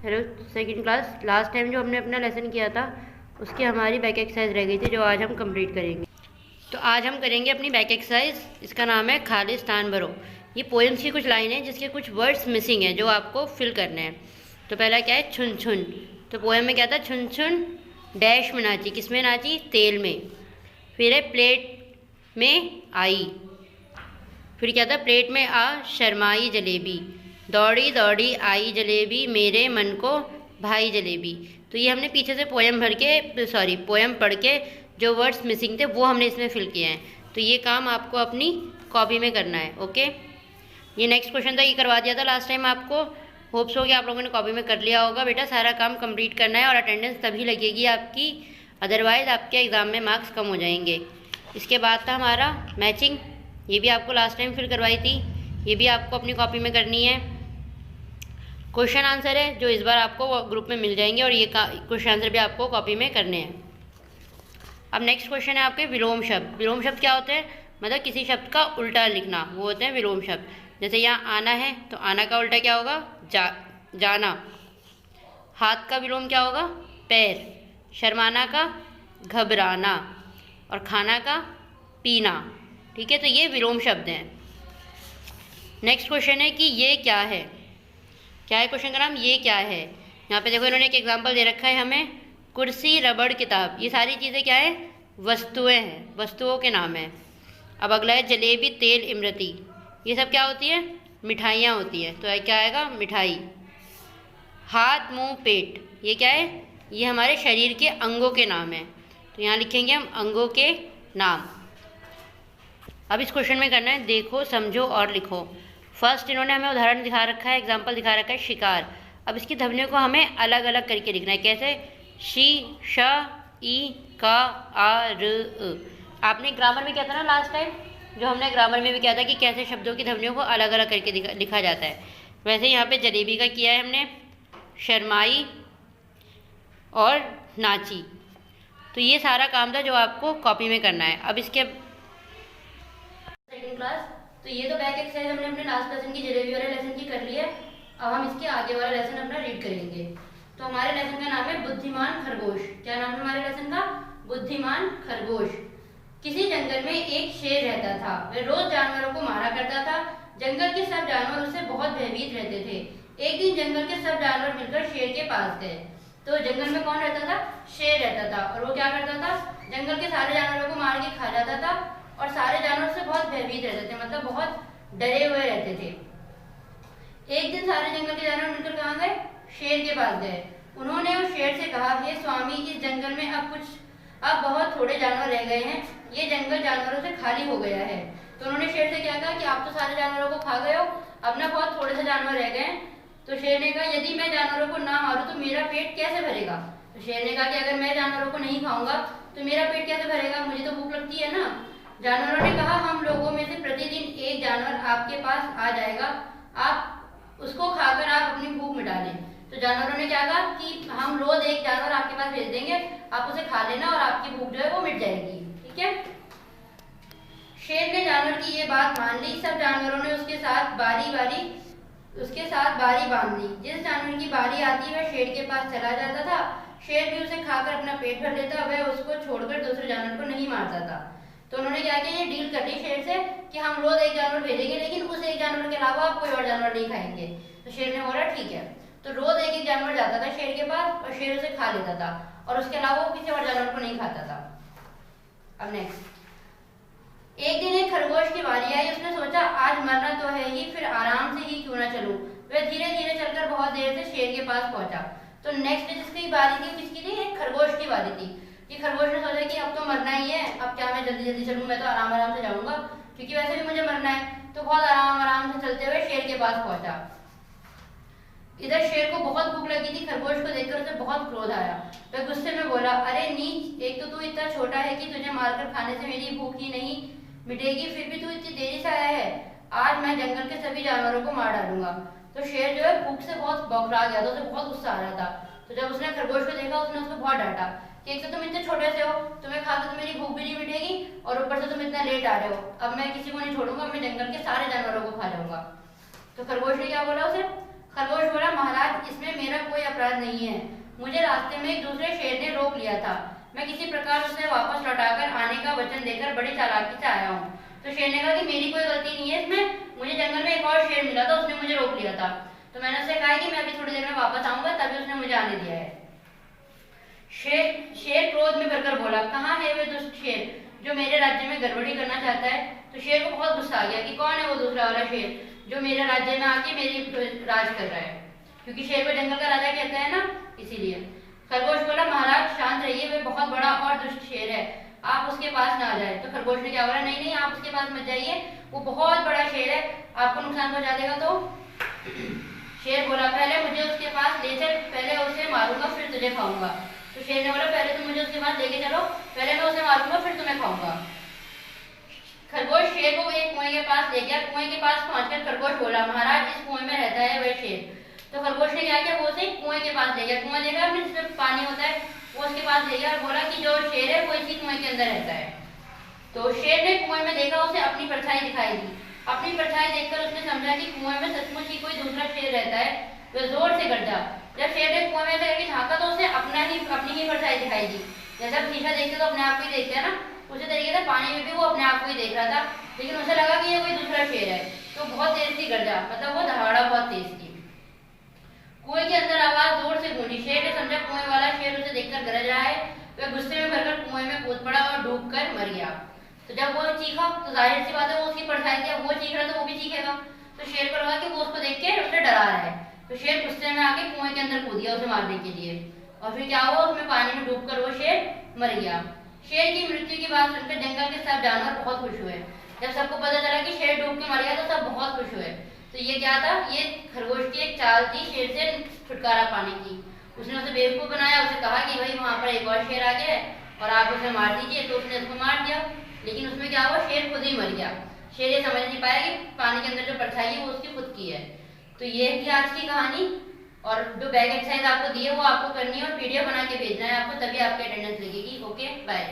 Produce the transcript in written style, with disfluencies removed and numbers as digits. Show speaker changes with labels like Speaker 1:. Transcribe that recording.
Speaker 1: Hello second class. Last time जो हमने अपना लेसन किया था उसकी हमारी बैक एक्सरसाइज रह गई थी जो आज हम कंप्लीट करेंगे। तो आज हम करेंगे अपनी बैक एक्सरसाइज। इसका नाम है खालिस्तान भरो। ये पोएम्स की कुछ लाइन है जिसके कुछ वर्ड्स मिसिंग है जो आपको फिल करने हैं। तो पहला क्या है, छुन छुन। तो पोएम में क्या था, छुन छुन डैश में नाची, किस में नाची, तेल में। फिर है प्लेट में आई। फिर क्या था, प्लेट में आ शर्माई जलेबी, दौड़ी दौड़ी आई जलेबी मेरे मन को भाई जलेबी। तो ये हमने पीछे से पोएम पढ़ के जो वर्ड्स मिसिंग थे वो हमने इसमें फिल किए हैं। तो ये काम आपको अपनी कॉपी में करना है। ओके, ये नेक्स्ट क्वेश्चन था, ये करवा दिया था लास्ट टाइम आपको। होप्स हो कि आप लोगों ने कॉपी में कर लिया होगा। बेटा सारा काम कंप्लीट करना है और अटेंडेंस तभी लगेगी आपकी, अदरवाइज आपके एग्ज़ाम में मार्क्स कम हो जाएंगे। इसके बाद था हमारा मैचिंग, ये भी आपको लास्ट टाइम फिल करवाई थी, ये भी आपको अपनी कॉपी में करनी है। क्वेश्चन आंसर है जो इस बार आपको ग्रुप में मिल जाएंगे और ये क्वेश्चन आंसर भी आपको कॉपी में करने हैं। अब नेक्स्ट क्वेश्चन है आपके विलोम शब्द। विलोम शब्द क्या होते हैं, मतलब किसी शब्द का उल्टा लिखना, वो होते हैं विलोम शब्द। जैसे यहाँ आना है तो आना का उल्टा क्या होगा, जाना। हाथ का विलोम क्या होगा, पैर। शर्माना का घबराना और खाना का पीना। ठीक है, तो ये विलोम शब्द हैं। नेक्स्ट क्वेश्चन है कि ये क्या है, क्या है क्वेश्चन का नाम, ये क्या है। यहाँ पे देखो इन्होंने एक एग्जांपल दे रखा है हमें, कुर्सी रबड़ किताब। ये सारी चीज़ें क्या है, वस्तुएं हैं, वस्तुओं के नाम है। अब अगला है जलेबी तेल इमरती। ये सब क्या होती है, मिठाइयाँ होती हैं। तो क्या आएगा, मिठाई। हाथ मुंह पेट, ये क्या है, ये हमारे शरीर के अंगों के नाम है। तो यहाँ लिखेंगे हम अंगों के नाम। अब इस क्वेश्चन में करना है देखो समझो और लिखो। फर्स्ट इन्होंने हमें उदाहरण दिखा रखा है, एग्जाम्पल दिखा रखा है शिकार। अब इसकी ध्वनियों को हमें अलग अलग करके लिखना है। कैसे, शी श ई का आ र। आपने ग्रामर में क्या था ना लास्ट टाइम, जो हमने ग्रामर में भी किया था कि कैसे शब्दों की ध्वनियों को अलग अलग करके लिखा जाता है, वैसे यहाँ पे जलेबी का किया है हमने, शर्माई और नाची। तो ये सारा काम था जो आपको कॉपी में करना है। अब इसके सेकंड क्लास, तो ये तो बैक एक्सरसाइज हमने अपने लास्ट लेसन की जलेबी वाले लेसन की कर ली है। अब हम इसके आगे वाला लेसन अपना रीड करेंगे। तो हमारे लेसन का नाम है बुद्धिमान खरगोश। क्या नाम है हमारे लेसन का, बुद्धिमान खरगोश। किसी जंगल में एक शेर रहता था, वह रोज जानवरों को मारा करता था। जंगल के सब जानवर उससे बहुत भयभीत रहते थे। एक दिन जंगल के सब जानवर मिलकर शेर के पास गए। तो जंगल में कौन रहता था, शेर रहता था, और वो क्या करता था, जंगल के सारे जानवरों को मार के खा जाता था और सारे जानवर से बहुत भयभीत रहते थे, मतलब बहुत डरे हुए रहते थे। एक दिन सारे जंगल के जानवर मिलकर कहाँ गए, शेर के पास गए। उन्होंने उस शेर से कहा, हे स्वामी, इस जंगल में अब बहुत थोड़े जानवर रह गए हैं, ये जंगल जानवरों से खाली हो गया है। तो उन्होंने शेर से क्या कहा कि आप तो सारे जानवरों को खा गए हो, अब ना बहुत थोड़े से जानवर रह गए हैं। तो शेर ने कहा, यदि मैं जानवरों को ना मारूं तो मेरा पेट कैसे भरेगा। तो शेर ने कहा कि अगर मैं जानवरों को नहीं खाऊंगा तो मेरा पेट कैसे भरेगा, मुझे तो भूख लगती है ना। जानवरों ने कहा, हम लोगों में से प्रतिदिन एक जानवर आपके पास आ जाएगा, आप उसको खाकर आप अपनी भूख मिटा लें। तो जानवरों ने क्या कहा कि हम रोज एक जानवर आपके पास भेज देंगे, आप उसे खा लेना और आपकी भूख जो है वो मिट जाएगी। ठीक है, शेर ने जानवर की ये बात मान ली। सब जानवरों ने उसके साथ बारी बांध ली। जिस जानवर की बारी आती वह शेर के पास चला जाता था। शेर भी उसे खाकर अपना पेट भर लेता, वह उसको छोड़कर दूसरे जानवर को नहीं मारता था। तो उन्होंने क्या किया, ये डील कर ली शेर से कि हम रोज एक जानवर भेजेंगे, लेकिन उस एक जानवर के अलावा आप कोई और जानवर नहीं खाएंगे। तो शेर ने बोला ठीक है। तो रोज एक एक जानवर जाता था शेर के पास और शेर उसे खा लेता था, और उसके अलावा वो किसी और जानवर को नहीं खाता था। अब नेक्स्ट, एक दिन एक खरगोश की बारी आई। उसने सोचा आज मरना तो है ही, फिर आराम से ही क्यों ना चलूं। वह धीरे धीरे चलकर बहुत देर से शेर के पास पहुंचा। तो नेक्स्ट जिसकी बारी थी, किसकी थी, एक खरगोश की बारी थी। कि खरगोश ने सोचा कि अब तो मरना ही है, अब क्या मैं जल्दी जल्दी चलूं, मैं तो आराम आराम से जाऊंगा क्योंकि वैसे भी मुझे मरना है। तो बहुत आराम आराम से चलते हुए शेर के पास पहुंचा। इधर शेर को बहुत भूख लगी थी। खरगोश को देखकर उसे बहुत क्रोध आया। वह गुस्से में बोला, अरे नीच, एक तो तू इतना छोटा है कि तुझे मारकर खाने से मेरी भूख ही नहीं मिटेगी, फिर भी तू इतनी देरी से आया है। आज मैं जंगल के सभी जानवरों को मार डालूंगा। तो शेर जो है भूख से बहुत बौखला गया था, उसे बहुत गुस्सा आ रहा था। तो जब उसने खरगोश को देखा, उसने उसको बहुत डांटा कि एक तो तुम इतने छोटे से हो, तुम्हें खा के तो मेरी भूख भी नहीं मिटेगी, और ऊपर से तुम इतना लेट आ रहे हो। अब मैं किसी को नहीं छोड़ूंगा, मैं जंगल के सारे जानवरों को खा जाऊंगा। तो खरगोश ने क्या बोला उसे, खरगोश बोला, महाराज इसमें मेरा कोई अपराध नहीं है, मुझे रास्ते में एक दूसरे शेर ने रोक लिया था, मैं किसी प्रकार उसे वापस लौटाकर आने का वचन देकर बड़ी चालाकी से आया हूँ। तो शेर ने कहा कि मेरी कोई गलती नहीं है इसमें, मुझे जंगल में एक और शेर मिला था, उसने मुझे रोक लिया था, तो मैंने उससे कहा कि मैं अभी थोड़ी देर में वापस आऊंगा, तभी उसने मुझे आने दिया है। शेर क्रोध में भरकर बोला, कहाँ है वे दुष्ट शेर जो मेरे राज्य में गड़बड़ी करना चाहता है। तो शेर को बहुत गुस्सा आ गया कि कौन है वो दूसरा वाला शेर जो मेरे राज्य में आके मेरी राज कर रहा है, क्योंकि शेर को जंगल का राजा कहते हैं ना, इसीलिए। खरगोश बोला, महाराज शांत रहिए, वे बहुत बड़ा और दुष्ट शेर है, आप उसके पास ना जाए। तो खरगोश ने क्या बोला, नहीं नहीं आप उसके पास मत जाइए, वो बहुत बड़ा शेर है, आपको नुकसान पहुंचा देगा। तो शेर बोला, पहले मुझे उसके पास ले चल, पहले उसे मारूंगा फिर तुझे खाऊंगा। तो शेर ने बोला, पहले तुम मुझे उसके पास लेके चलो, पहले मैं उसे मारूंगा फिर तुम्हें खाऊंगा। खरगोश शेर को एक कुएं के पास ले गया। कुएं के पास पहुंचकर खरगोश बोला, महाराज इस कुएं में रहता है वह शेर। तो खरगोश ने क्या किया, वो उसे कुएं के पास ले गया। कुआं देखा आपने जिसमें पानी होता है, वो उसके पास ले गया और बोला कि जो शेर है वो इसी कुएं के अंदर रहता है। तो शेर ने कुएं में देखा, उसे अपनी परछाई दिखाई दी। अपनी परछाई देखकर उसने समझा कि कुएं में सचमुच ही कोई दूसरा शेर रहता है। वह जोर से गरजा। जब शेर ने कुएं में से करके झांका तो उसे अपनी ही परछाई दिखाई दी। जैसे आप शीशा देखते तो अपने आप को ही देखते हैं ना, उसी तरीके से पानी में भी वो अपने आप को ही देख रहा था, लेकिन उसे लगा कि ये कोई दूसरा शेर है, तो बहुत तेज थी गरजा, मतलब वो दहाड़ा बहुत तेज थी। कुएं के अंदर आवाज जोर से गूंजी। शेर ने समझा कुएं वाला शेर उसे देखकर गरज रहा है। वह गुस्से में भरकर कुएं में कूद पड़ा और डूबकर मर गया। तो जब वो चीखा तो जाहिर सी बात है वो उसकी परछाई थी, वो चीख रहा तो वो भी चीखेगा। तो शेर को लगा कि वो उसको देख के उसे डरा रहा है, तो शेर गुस्से में आके कुएं के अंदर कूद गया उसे मारने के लिए। और फिर क्या हुआ, उसमें पानी में डूबकर वो शेर मर गया। शेर की मृत्यु की बात सुनकर जंगल के सब जानवर बहुत खुश हुए। जब सबको पता चला कि शेर डूब के मर गया तो सब बहुत खुश हुए। तो ये क्या था, ये खरगोश की एक चाल थी शेर से छुटकारा पाने की। उसने उसे बेवकूफ बनाया, उसे कहा कि भाई वहां पर एक और शेर आ गया है और आप उसे मार दीजिए, तो उसने उसको मार दिया। लेकिन उसमें क्या हुआ, शेर खुद ही मर गया। शेर ये समझ नहीं पाया कि पानी के अंदर जो परछाई है वो उसकी खुद की है। तो ये थी आज की कहानी। और जो बैक एक्सरसाइज आपको दी है वो आपको करनी है और पीडीएफ बना के भेजना है आपको, तभी आपकी अटेंडेंस लगेगी। Okay, bye.